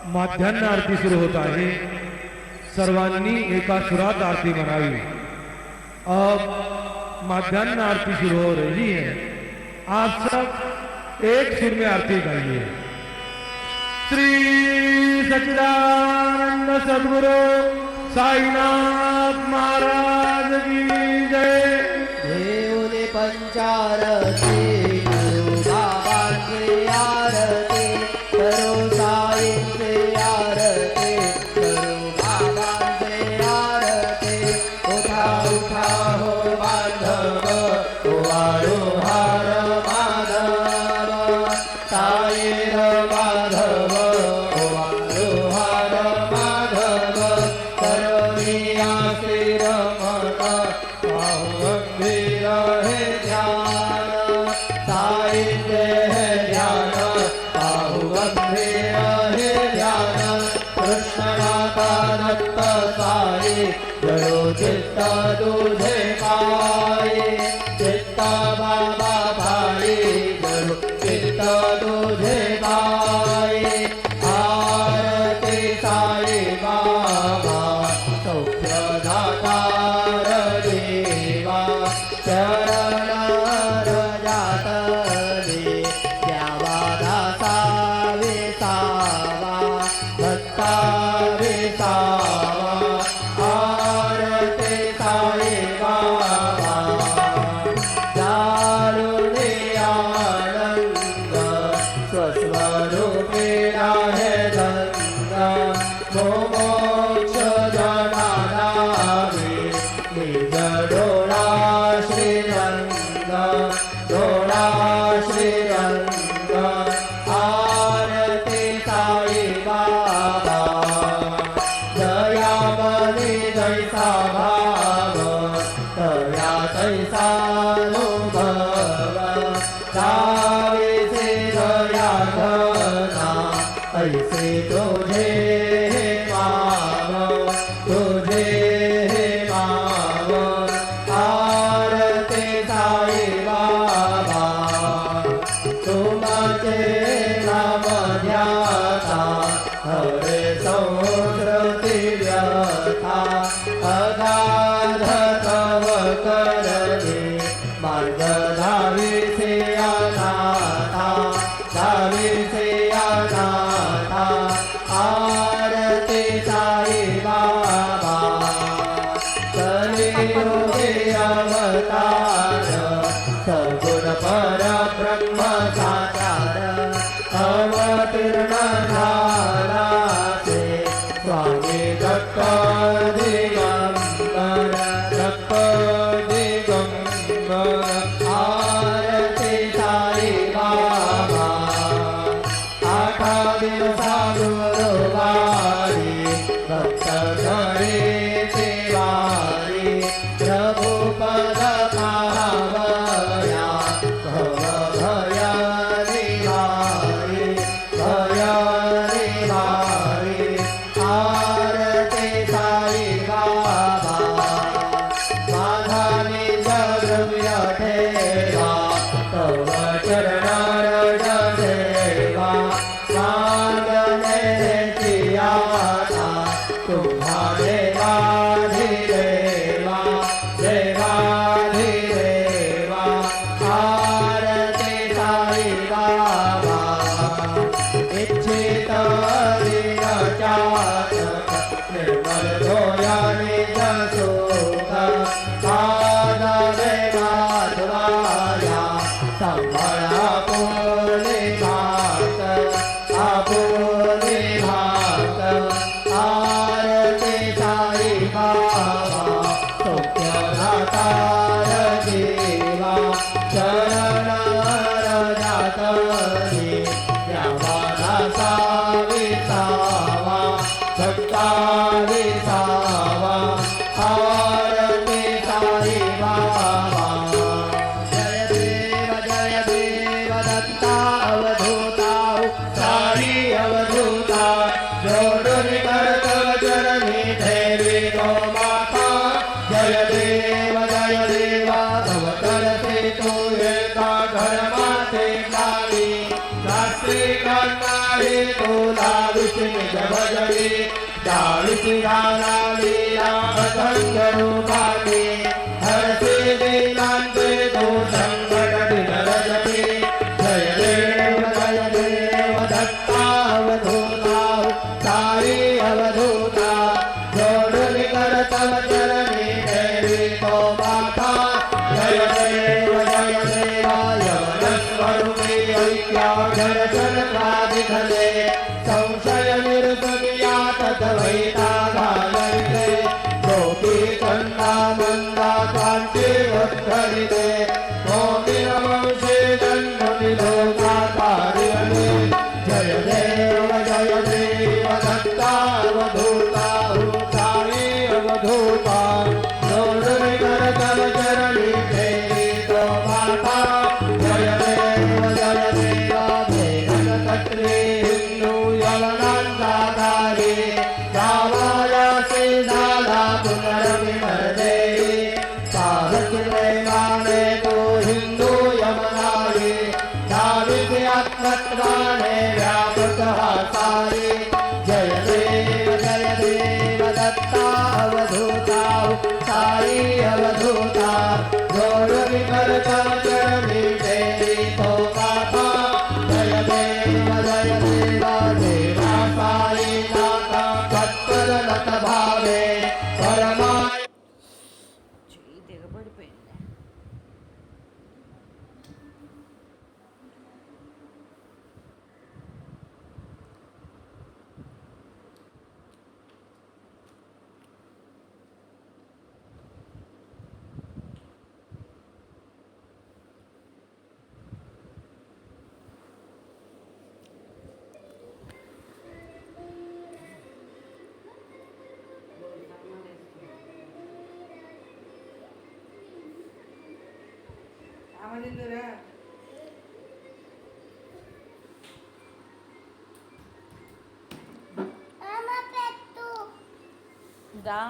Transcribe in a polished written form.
माध्यान्ह आरती सुरू होता है। सर्वांनी एका सुरात आरती मनावी। अब माध्यान्ह आरती शुरू हो रही है। आप सब एक सुर में आरती गाइए। श्री सच्चिदानंद सद्गुरु साईनाथ महाराज की जय। देव ने पंचारती करो बाबा की आरती, करो साई से आरती, करो बाबा से आरती। उठा उठा हो बांधव, वाळू हार माधव, साई माधव, वाळू हार माधव, करोनी आशीर मन, गंभीर है ध्यान, साई है ध्यान, बाहु गंभीर है ध्यान। कृष्ण माता दत्त साई, जड़ो चित्त तुझे पाए, चित्त बाबा भाई, जड़ो चित्त तुझे पाए। आरती साई बाबा सौख्यदाता चरण रजात दे, द्यावा दासा विसावा, भक्ता विसावा। आरती साई बाबा दारुणे आनंद, स्वस्वरूपे आहे गंगा, मोक्ष जनानावे निज डोळा श्रीरंग, डोळा श्रीरंग। आरती साई बाबा दयामणी जैसा भाव, तया तैसा अनुभव, जावे से दया घना, ऐसे तुझे माव, तुझे माव। आरती साई बाबा तुमचे नाम ध्याता, हरे संस्कृती व्यथा, अगाध तव करणे, मार्ग धावी से अनाथा, धावी से अनाथा। आरती साई बाबा कलियुगे अवतार, सगुण पर ब्रह्म साकार, अवतीर्ण झाला से स्वामी दत्त दिगंबर, दत्त दिगंबर। आरती साई बाबा आठा दिवसा गुरुवारी, भक्त घरी तिवारी, प्रभु पद पावया, भव भय निवारी, भय निवारी। आरती साई बाबा माझा निज द्रव्य ठेवा, तव चरण रज सेवा, मांगणे चियाता, तुम्हारे देवा देवा। आरती साई बाबा इच्छित चातक, निर्मल धोया निज सुख, पादवे माधवाया, संभळा पूर्णे भात, आपूर्णे भात। आरती साई बाबा सौख्यदाता देवा, चरण रजात दे, द्यावा दासा विसावा, भक्ता विसावा। आरती साई बाबा जय देव दत्ता अवधूता, साई अवधूता, जोडून करतव चरणी ठेवी गो माता। जय देवा अवतरते तू एका धर्माचे गावी, शास्त्री करणारे तुला विष्णू जगे चाळीसी गाला लीला अथंग रूपाने हरसे वेदांते तो संकट विनर जगे जय देव दत्तावधूता साई अवधूता जोडून कर तव चरणी देवी तो माता जय देव यवनस्वरूपी ऐक्याक्षर साधितले संशय निर्गमिया तद्वैता घालविते गोपी चंदा मंदा कांची वत्सरिते गोपीरवंशे जन्मनिलोका तारिणे जय देव दत्तावधूता साई अवधूता जोडून कर तव चरणी देवी तो माता जय देव भेदन कत्रे हिंदू यवनांचा दारी गावायासी झाला पुनर्विमर्दे साहसी प्रेमाने तो हिंदू यमनारी धावित आत्मत्वाने व्यापक हा सारी जय देव दत्ता अवधूता साई अवधूता जोडून कर तव चरणी देवी तो माता जय देव देवा साई नाथा तत्पर नत भावे परमाय చెయ్యి దిగబడిపోయింది. దా